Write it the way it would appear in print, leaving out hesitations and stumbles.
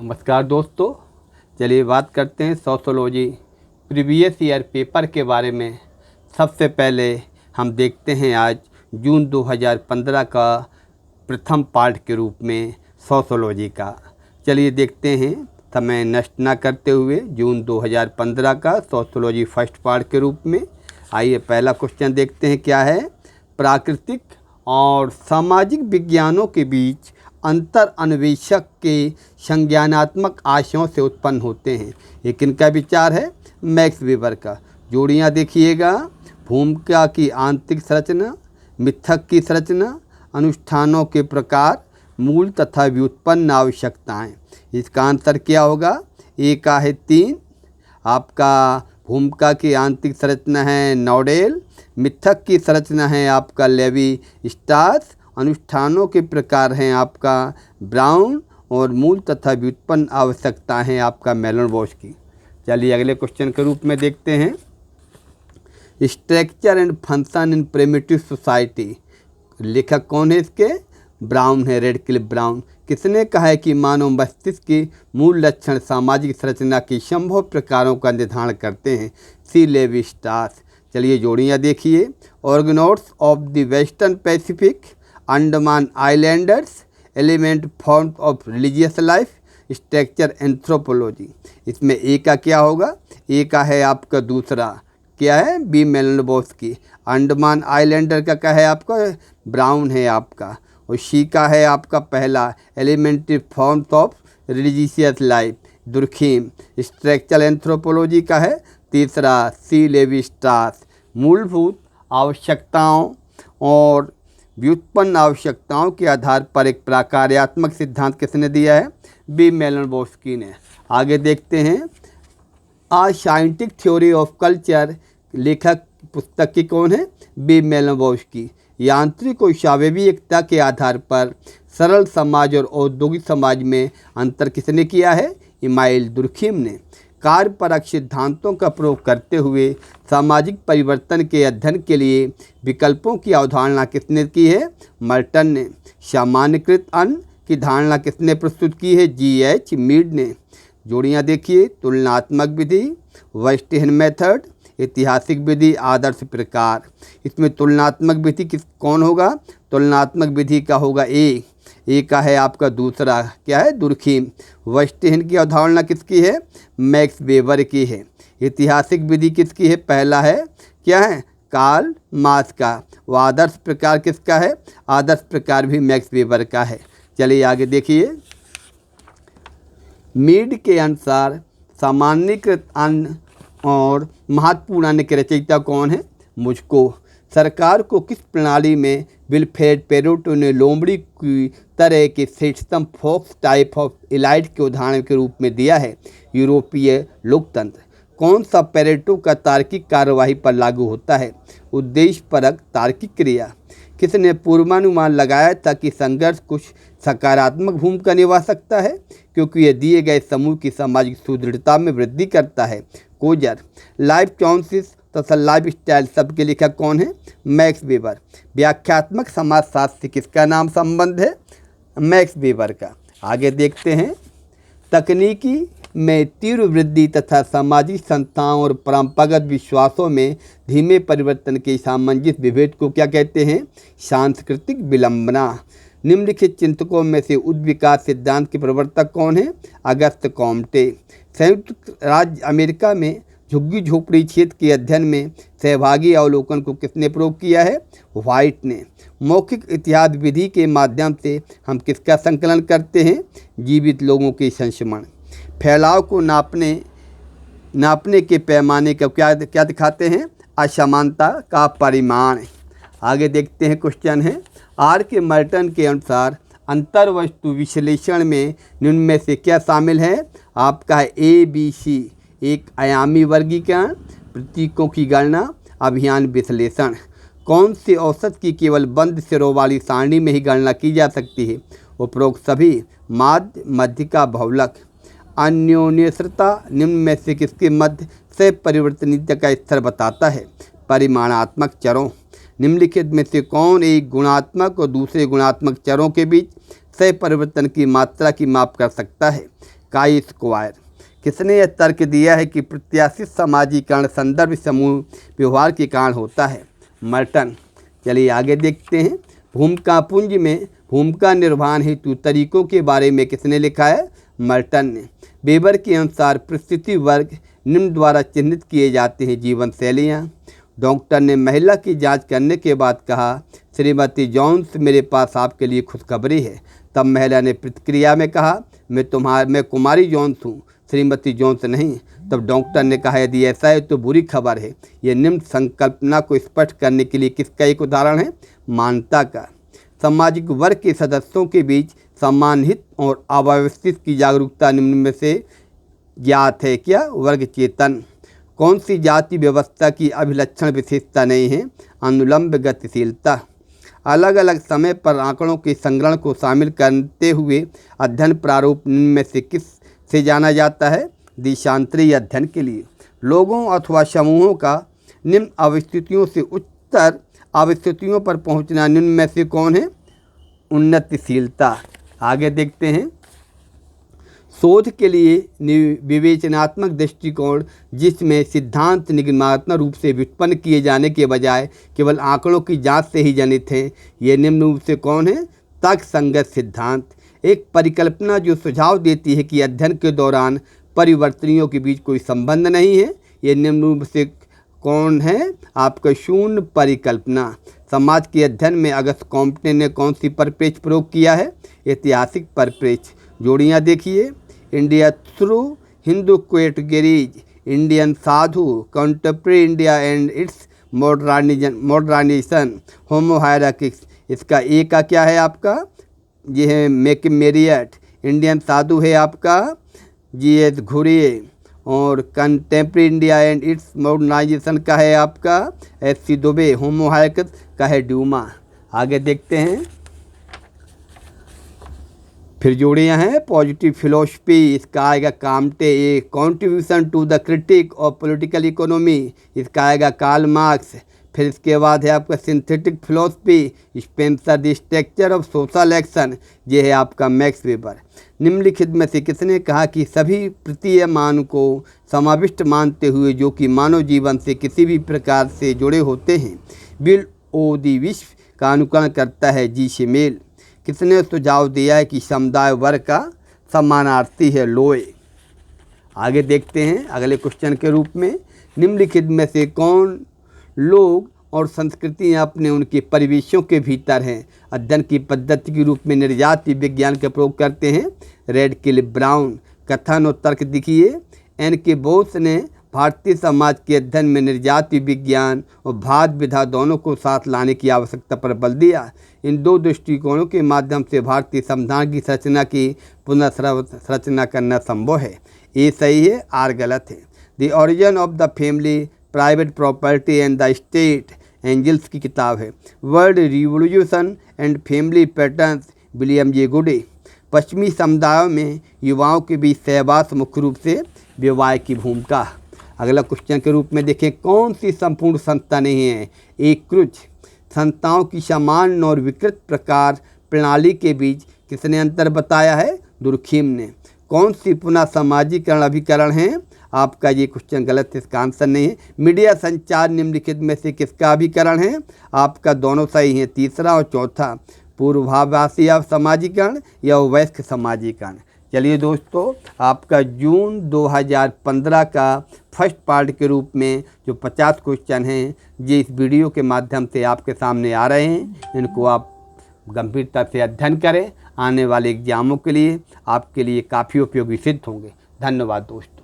नमस्कार दोस्तों, चलिए बात करते हैं सोशियोलॉजी प्रीवियस ईयर पेपर के बारे में। सबसे पहले हम देखते हैं आज जून 2015 का प्रथम पार्ट के रूप में सोशियोलॉजी का। चलिए देखते हैं समय नष्ट ना करते हुए जून 2015 का सोशियोलॉजी फर्स्ट पार्ट के रूप में। आइए पहला क्वेश्चन देखते हैं क्या है। प्राकृतिक और सामाजिक विज्ञानों के बीच अंतर अन्वेषक के संज्ञानात्मक आशयों से उत्पन्न होते हैं। ये किनका विचार है? मैक्स वेबर का। जोड़ियाँ देखिएगा। भूमिका की आंतरिक संरचना, मिथक की संरचना, अनुष्ठानों के प्रकार, मूल तथा व्युत्पन्न आवश्यकताएं। इसका आंसर क्या होगा? ए का है 3। आपका भूमिका की आंतरिक संरचना है नोडेल, मिथक की संरचना है आपका लेवी स्ट्रास, अनुष्ठानों के प्रकार हैं आपका ब्राउन और मूल तथा व्युत्पन्न आवश्यकता हैं आपका मेलानोव्स्की। चलिए अगले क्वेश्चन के रूप में देखते हैं। Structure and function in primitive society. लेखक कौन है इसके? ब्राउन है, रेडक्लिफ ब्राउन। किसने कहा है कि मानव मस्तिष्क के मूल लक्षण सामाजिक संरचना के संभव प्रकारों का निर्धारण करते हैं? C Levi Strauss. चलिए जोड़ियाँ देखिए। Argonauts of the Western Pacific, Andaman Islanders, element forms of religious life, structure anthropology. इसमें ए का क्या होगा? ए का है आपका दूसरा, क्या है? बी मेलानोव्स्की। अंडमान आइलैंडर का क्या है आपका? ब्राउन है आपका। और सी का है आपका पहला, elementary forms of religious life, Durkheim. Structural anthropology का है तीसरा, सी लेवी स्ट्रास। मूलभूत आवश्यकताओं और व्युत्पन्न आवश्यकताओं के आधार पर एक प्रकार्यात्मक सिद्धांत किसने दिया है? बी मेलानोव्स्की ने। आगे देखते हैं। आ साइंटिफिक थ्योरी ऑफ कल्चर। लेखक पुस्तक की कौन है? बी मेलानोव्स्की। यांत्रिक और स्वाभाविक एकता के आधार पर सरल समाज और औद्योगिक समाज में अंतर किसने किया है? इमाइल दुर्खीम ने। कार्यपरक सिद्धांतों का प्रयोग करते हुए सामाजिक परिवर्तन के अध्ययन के लिए विकल्पों की अवधारणा किसने की है? मर्टन ने। सामान्यकृत अन्न की धारणा किसने प्रस्तुत की है? G.H. मीड ने। जोड़ियाँ देखिए। तुलनात्मक विधि, वेस्टिहन मेथड, ऐतिहासिक विधि, आदर्श प्रकार। इसमें तुलनात्मक विधि कौन होगा? तुलनात्मक विधि का होगा ए। ए का है आपका दूसरा, क्या है? दुर्खीम। वेस्टिहन की अवधारणा किसकी है? मैक्स वेबर की है। ऐतिहासिक विधि किसकी है? पहला है, क्या है? कार्ल मार्क्स का। वो आदर्श प्रकार किसका है? आदर्श प्रकार भी मैक्स वेबर का है। चलिए आगे देखिए। मीड के अनुसार सामान्यीकृत अन्न और महत्वपूर्ण अन्न के रचयिता कौन है? मुझको। सरकार को किस प्रणाली में विल्फ्रेड पेरेटो ने लोमड़ी की तरह के system fox type of elite के उदाहरण के रूप में दिया है? यूरोपीय लोकतंत्र। कौन सा पेरेटो का तार्किक कार्यवाही पर लागू होता है? उद्देश्यपरक तार्किक क्रिया। किसने पूर्वानुमान लगाया था कि संघर्ष कुछ सकारात्मक भूमिका निभा सकता है क्योंकि यह दिए गए समूह की सामाजिक सुदृढ़ता में वृद्धि करता है? कोजर। लाइफ चॉइसेस तथा लाइफ स्टाइल शब्द के लेखक कौन है? Max weber. व्याख्यात्मक समाजशास्त्र से किसका नाम संबंध है? मैक्स वेबर का। आगे देखते हैं। तकनीकी में तीव्र वृद्धि तथा सामाजिक संस्थाओं और परंपरागत विश्वासों में धीमे परिवर्तन के सामंजस्य विभेद को क्या कहते हैं? सांस्कृतिक विलंबना। निम्नलिखित चिंतकों में से उद्विकास सिद्धांत के प्रवर्तक कौन है? अगस्त कॉम्टे। संयुक्त राज्य अमेरिका में झुग्गी झोपड़ी क्षेत्र के अध्ययन में सहभागी अवलोकन को किसने प्रयोग किया है? व्हाइट ने। मौखिक इतिहास विधि के माध्यम से हम किसका संकलन करते हैं? जीवित लोगों के संस्मरण। फैलाव को नापने के पैमाने का क्या दिखाते हैं? असमानता का परिमाण। आगे देखते हैं। क्वेश्चन है। आर के मर्टन के अनुसार अंतर्वस्तु विश्लेषण में निम्न में से क्या शामिल है? आपका है ABC, एक आयामी वर्गीकरण, प्रतीकों की गणना, अभियान विश्लेषण। कौन से औसत की केवल बंद सिरों वाली सारणी में ही गणना की जा सकती है? उपरोक्त सभी। माध्य, मध्यिका, बहुलक। अन्योन्याश्रता निम्न में से किसके मध्य से परिवर्तनीयता का स्तर बताता है? परिमाणात्मक चरों। निम्नलिखित में से कौन एक गुणात्मक और दूसरे गुणात्मक चरों के बीच सह परिवर्तन की मात्रा की माप कर सकता है? Chi square. किसने यह तर्क दिया है कि प्रत्याशित समाजीकरण संदर्भ समूह व्यवहार के कारण होता है? मर्टन। चलिए आगे देखते हैं। भूमिका पुंज में भूमिका निर्वहन हेतु तरीकों के बारे में किसने लिखा है? मर्टन ने। वेबर के अनुसार परिस्थिति वर्ग निम्न द्वारा चिन्हित किए जाते हैं। जीवन शैलियाँ। डॉक्टर ने महिला की जांच करने के बाद कहा, श्रीमती जॉन्स, मेरे पास आपके लिए खुशखबरी है। तब महिला ने प्रतिक्रिया में कहा, मैं कुमारी जॉन्स हूँ, श्रीमती जॉन्स नहीं। तब डॉक्टर ने कहा, यदि ऐसा है तो बुरी खबर है। यह निम्न संकल्पना को स्पष्ट करने के लिए किसका एक उदाहरण है? मानता का। सामाजिक वर्ग के सदस्यों के बीच सम्मानहित और अव्यवस्थित की जागरूकता निम्न में से ज्ञात है क्या? वर्ग चेतन। कौन सी जाति व्यवस्था की अभिलक्षण विशेषता नहीं है? अनुलंब गतिशीलता। अलग अलग समय पर आंकड़ों के संग्रहण को शामिल करते हुए अध्ययन प्रारूप निम्न में से किस से जाना जाता है? देशांतरी अध्ययन के लिए। लोगों अथवा समूहों का निम्न अवस्थितियों से उच्चतर अवस्थितियों पर पहुंचना निम्न में से कौन है? उन्नतिशीलता। आगे देखते हैं। शोध के लिए विवेचनात्मक दृष्टिकोण, जिसमें सिद्धांत निगमनात्मक रूप से व्युत्पन्न किए जाने के बजाय केवल आंकड़ों की जांच से ही जनित हैं, ये निम्न रूप से कौन है? तर्कसंगत सिद्धांत। एक परिकल्पना जो सुझाव देती है कि अध्ययन के दौरान परिवर्तनियों के बीच कोई संबंध नहीं है, ये निम्न रूप से कौन है? आपका शून्य परिकल्पना। समाज के अध्ययन में अगस्त कॉम्पटे ने कौन सी परिप्रेक्ष्य प्रयोग किया है? ऐतिहासिक परिप्रेक्ष्य। जोड़ियाँ देखिए। India through Hindu categories, Indian sadhu, contemporary India and its modernization, homo hierarchicus. इसका ए का क्या है आपका? ये है मैकमेरियट। इंडियन साधु है आपका जी.एस. घुरिये। Ghurye contemporary India and its modernisation का है आपका एस.सी. दुबे। होमो हायरार्किक्स का है ड्यूमा। आगे देखते हैं। फिर जोड़ियाँ हैं। पॉजिटिव फिलोसफी, इसका आएगा Comte. A contribution to the critique of political economy, इसका आएगा कार्ल मार्क्स। फिर इसके बाद है आपका synthetic philosophy, Spencer, the structure of social action, ये है आपका मैक्स वेबर। निम्नलिखित में से किसने कहा कि सभी प्रतीयमान को समाविष्ट मानते हुए जो कि मानव जीवन से किसी भी प्रकार से जुड़े होते हैं, बिल ओ दी विश्व का अनुकरण करता है? जी. शिमेल। किसने सुझाव दिया है कि समुदाय वर्ग का समानार्थी है? लोए। आगे देखते हैं अगले क्वेश्चन के रूप में। निम्नलिखित में से कौन लोग और संस्कृतियाँ अपने उनके परिवेशों के भीतर हैं अध्ययन की पद्धति के रूप में निर्जाति विज्ञान का प्रयोग करते हैं? Radcliffe Brown. कथन और तर्क देखिए। एन के बोस ने भारतीय समाज के अध्ययन में निर्जाति विज्ञान और भात विधा दोनों को साथ लाने की आवश्यकता पर बल दिया। इन दो दृष्टिकोणों के माध्यम से भारतीय संविधान की संरचना की पुनर्संरचना करना संभव है। ए सही है, आर गलत है। The origin of the family, private property and the state, Engels की किताब है। World revolution and family patterns, William J Goode. पश्चिमी समुदायों में युवाओं के बीच सहवास मुख्य रूप से विवाह की भूमिका। अगला क्वेश्चन के रूप में देखें। कौन सी संपूर्ण संस्था नहीं है? एक क्रुज। संस्थाओं की समान और विकृत प्रकार प्रणाली के बीच किसने अंतर बताया है? दुर्खीम ने। कौन सी पुनः समाजीकरण अभिकरण है? आपका ये क्वेश्चन गलत, इसका आंसर नहीं है। मीडिया संचार निम्नलिखित में से किसका अभिकरण है? आपका दोनों सही है, तीसरा और चौथा। पूर्वाभासी समाजीकरण या वयस्क समाजीकरण। चलिए दोस्तों, आपका जून 2015 का फर्स्ट पार्ट के रूप में जो 50 क्वेश्चन हैं, ये इस वीडियो के माध्यम से आपके सामने आ रहे हैं। इनको आप गंभीरता से अध्ययन करें। आने वाले एग्जामों के लिए आपके लिए काफ़ी उपयोगी सिद्ध होंगे। धन्यवाद दोस्तों।